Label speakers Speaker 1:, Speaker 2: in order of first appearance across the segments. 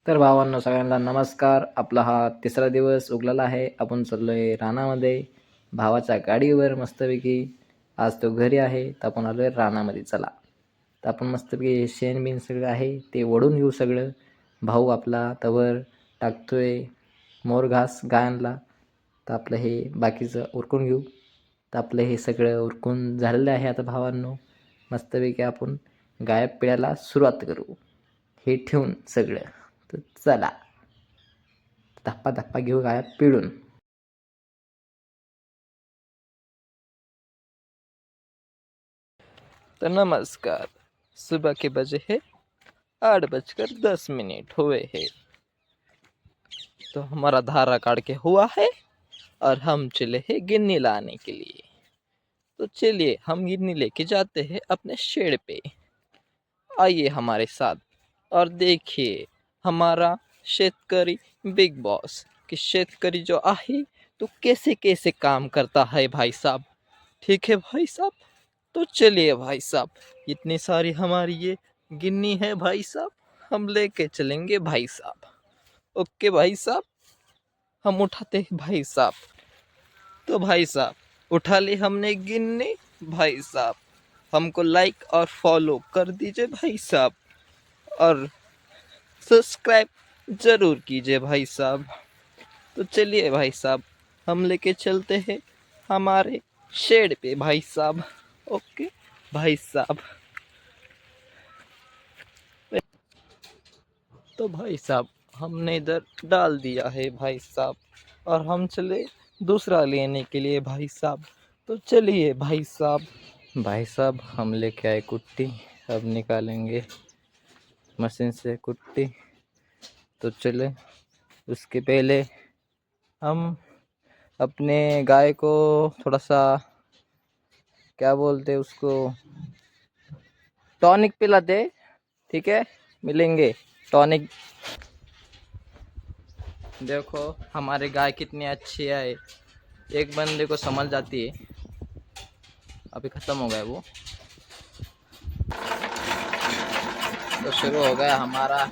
Speaker 1: तर भावांनो सगळ्यांना नमस्कार. आपला हा तिसरा दिवस उगलेला आहे. आपण चाललोय रानामध्ये भावाच्या गाडीवर मस्तपैकी. आज तो घरी आहे तर आपण आलोय रानामध्ये. चला तर आपण मस्तपैकी शेण बिन सगळं आहे ते ओढून घेऊ सगळं. भाऊ आपला तवर टाकतोय मोर घास गायांना. तर आपलं हे बाकीचं उरकून घेऊ. तर आपलं हे सगळं उरकून झालेलं आहे. आता भावांनो मस्तपैकी आपण गाया पिळायला सुरुवात करू. हे ठेवून सगळं. तर चला धप्पा धप्पा घेऊ गाया पिळून.
Speaker 2: तो नमस्कार। सुबह के बजे है 8:10 हुए हैं। तो हमारा धारा काट के हुआ है और हम चले हैं गिन्नी लाने के लिए। तो चलिए हम गिन्नी लेके जाते हैं अपने शेड पे। आइए हमारे साथ और देखिए हमारा शेतकरी बिग बॉस कि शेतकरी जो आहे तो कैसे कैसे काम करता है भाई साहब। ठीक है भाई साहब, तो चलिए भाई साहब, इतनी सारी हमारी ये गिन्नी है भाई साहब, हम लेके चलेंगे भाई साहब। ओके भाई साहब, हम उठाते हैं भाई साहब। तो भाई साहब उठा ली हमने गिन्नी भाई साहब। हमको लाइक और फॉलो कर दीजिए भाई साहब और सब्सक्राइब जरूर कीजिए भाई साहब। तो चलिए भाई साहब हम लेके चलते हैं हमारे शेड पे भाई साहब। ओके भाई साहब। तो भाई साहब हमने इधर डाल दिया है भाई साहब और हम चले दूसरा लेने के लिए भाई साहब। तो चलिए भाई साहब।
Speaker 1: भाई साहब हम लेके आए कुट्टी, अब निकालेंगे मशीन से कुट्टी। तो चले उसके पहले हम अपने गाय को थोड़ा सा क्या बोलते उसको टॉनिक पिलाते। ठीक है, मिलेंगे टॉनिक। देखो हमारे गाय कितनी अच्छी है, एक बंदे को समझ जाती है। अभी ख़त्म हो गया वो, तो शुरू हो गया हमारा।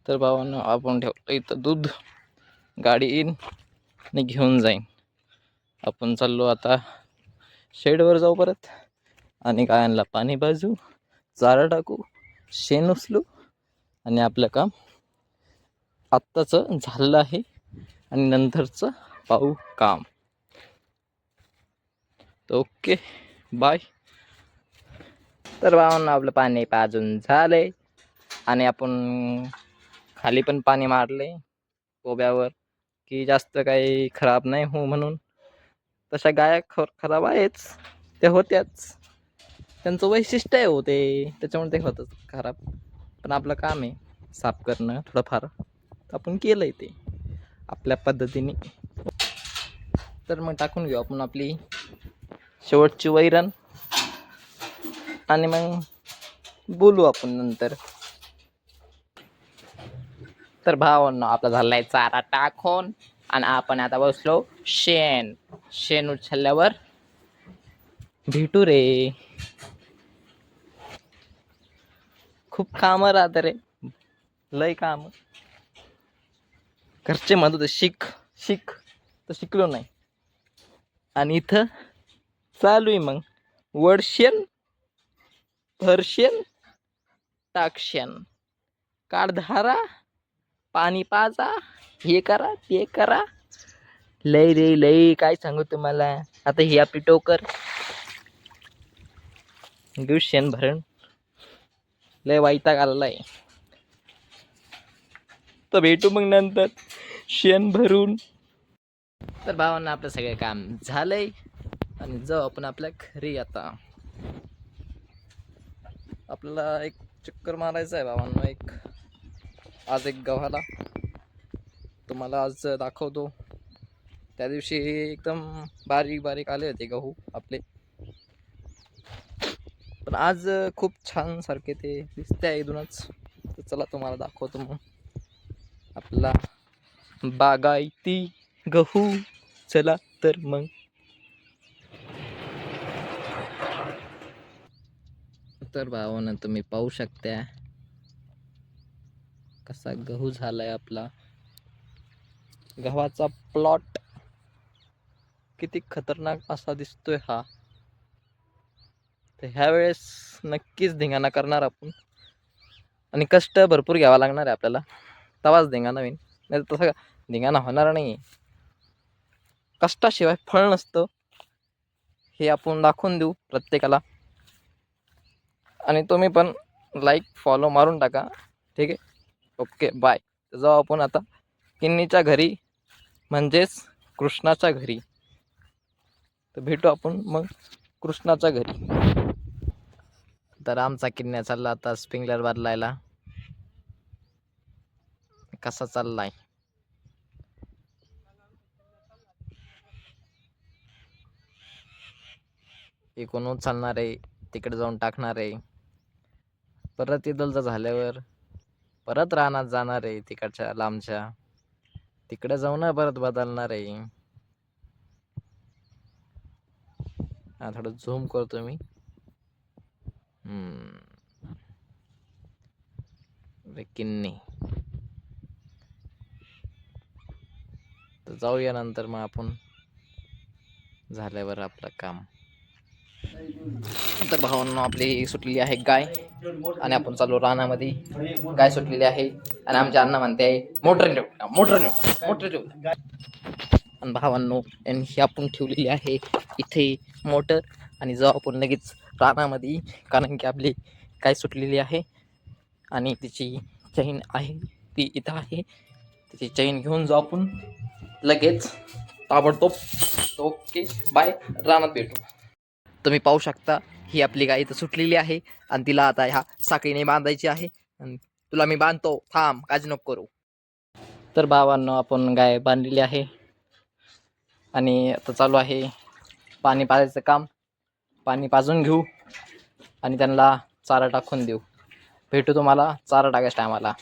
Speaker 1: तर भावांनो आपण ठेवलं इथं दूध, गाडी येईन आणि घेऊन जाईन। आपण चाललो आता शेडवर जाऊ परत आणि गायांना पाणी पाजू, चारा टाकू, शेण उचलू आणि आपलं काम आत्ताचं झालं आहे आणि नंतरचं पाहू काम। तो ओके बाय। तर भावांनो आपलं पाणी पाजून झालंय आणि आपण खाली पण पाणी मारले कोब्यावर की जास्त काही खराब नाही हो म्हणून। तशा गाया खराब आहेच, ते होत्याच, त्यांचं वैशिष्ट्य आहे हो ते, त्याच्यामुळे ते होतच खराब। पण आपलं काम आहे साफ करणं थोडंफार, आपण केलंय ते आपल्या पद्धतीने। तर मग टाकून घेऊ आपण आपली शेवटची वैरण आणि मग बोलू आपण नंतर। तर भावांनो आपला झालाय चारा टाकून आणि आपण आता बसलो शेण उचलल्यावर भेटू रे। खूप काम राहत रे, लय काम। घरचे म्हणत होते शिक शिक, तर शिकलो नाही आणि इथं चालू आहे मग वडशेण भरशेण टाकशेण, काढधारा, पाणी पाजा, हे करा ते करा, लय रे लय काय सांगू तुम्हाला। आता ही आपली टोकर घेऊ शेण भरण, लय वैताग आलाय। तर भेटू मग नंतर शेण भरून। तर भावांना आपलं सगळं काम झालंय आणि जाऊ आपण आपल्या घरी। आता आपल्याला एक चक्कर मारायचं आहे भावांना, आज एक गव्हाला तुम्हाला आज दाखवतो। त्या दिवशी एकदम बारीक बारीक आले होते गहू आपले, पण आज खूप छान सारखे ते दिसते इथूनच। तर चला तुम्हाला दाखवतो मग।
Speaker 2: आपला बागायती गहू. चला तर मग. तर भावानं तुम्ही पाहू शकता कसा गहू झालाय आपला. गव्हाचा प्लॉट किती खतरनाक असा दिसतोय हा. तर ह्या वेळेस नक्कीच धिंगाणा करणार आपण आणि कष्ट भरपूर घ्यावा लागणार आहे आपल्याला, तवाच धिंगाणा होईल, नाही तर तसं धिंगाणा होणार नाही. कष्टाशिवाय फळ नसतं हे आपण दाखवून देऊ प्रत्येकाला. आणि तुम्ही पण लाईक फॉलो मारून टाका, ठीक आहे. Okay bye. जाऊ आपण आता किन्नीच्या घरी, म्हणजेच कृष्णाच्या घरी. तर भेटू आपण मग कृष्णाच्या घरी. तर आमचा किन्या चालला आता स्प्रिंकलर बदलायला. कसा चाललाय इकडून उचलणार आहे, तिकडे जाऊन टाकणार आहे, परत इदलचं झाल्यावर परत रानात जाणार आहे तिकडच्या लांबच्या, तिकडे जाऊन परत बदलणार आहे. हा थोडं झूम करतो मी. किन्नी तर जाऊया नंतर मग आपण झाल्यावर आपलं काम. तर भावांनो आपली सुटलेली आहे गाय आणि आपण चालू रानामध्ये. गाय सुटलेली आहे आणि आमच्या अण्णा म्हणते मोटर ठेव, मोटर ठेव, मोटर ठेव. आणि भावांनो ही आपण ठेवलेली आहे इथे मोटर. आणि जाऊ आपण लगेच रानामध्ये, कारण की आपली गाय सुटलेली आहे आणि तिची चैन आहे ती इथं आहे. तिची चैन घेऊन जाऊ आपण लगेच ताबडतोब. ओके बाय, रानात भेटू. तुम्ही पाहू शकता ही आपली गाय इथं सुटलेली आहे आणि तिला आता ह्या साखळीने बांधायची आहे. आणि तुला मी बांधतो, थांब, काळजी नको करू. तर भावांनो आपण गाय बांधलेली आहे आणि आता चालू आहे पाणी पाजायचं काम. पाणी पाजून घेऊ आणि त्यांना चारा टाकून देऊ. भेटू तुम्हाला चारा टाकायच्या टायमाला.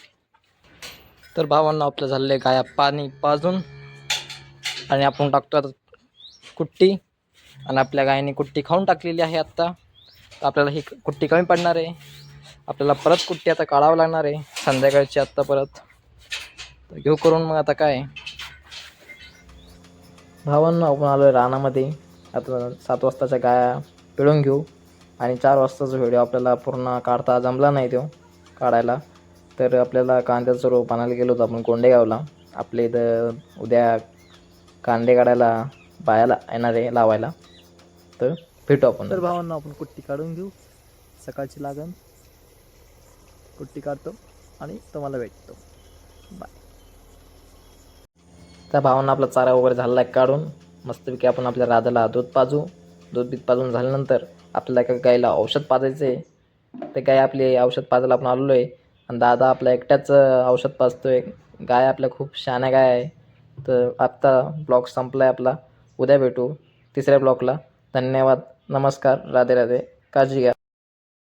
Speaker 2: तर भावांनो आपलं झालेलं गाया पाणी पाजून आणि आपण टाकतो आता कुट्टी. आणि आपल्या गायीने कुट्टी खाऊन टाकलेली आहे आत्ता. तर आपल्याला ही कुट्टी कमी पडणार आहे, आपल्याला परत कुट्टी आता काढावं लागणार आहे संध्याकाळची आत्ता परत. तर घेऊ करून मग आता काय भावांनो आपण आलो आहे रानामध्ये. आता 7 वाजताच्या गाया पिळून घेऊ आणि 4 वाजताचा व्हिडिओ आपल्याला पूर्ण काढता जमला नाही तो काढायला. तर आपल्याला कांद्याचं रोप आणायला गेलो होतो आपण कोंडेगावला. आपल्या इथं उद्या कांदे काढायला बायाला येणार आहे लावायला. तर भेटू आपण. तर भावांना आपण कुट्टी काढून घेऊ, सकाळची लागण कुट्टी काढतो आणि तुम्हाला भेटतो. बाय. त्या भावांना आपला चारा वगैरे झालेला आहे काढून. मस्तपैकी आपण आपल्या राधाला दूध पाजू. दूध बीत पाजून झाल्यानंतर आपल्याला एका गायला औषध पाजायचं आहे. ते गाय आपली औषध पाजायला आपण आलेलो आहे आणि दादा आपल्या एकट्याच औषध पाजतोय. गाय आपल्या खूप शहाण्या गाय आहे. तर आत्ता ब्लॉग संपला आहे आपला. उद्या भेटू 3ऱ्या ब्लॉगला. धन्यवाद, नमस्कार, राधे राधे, काळजी घ्या.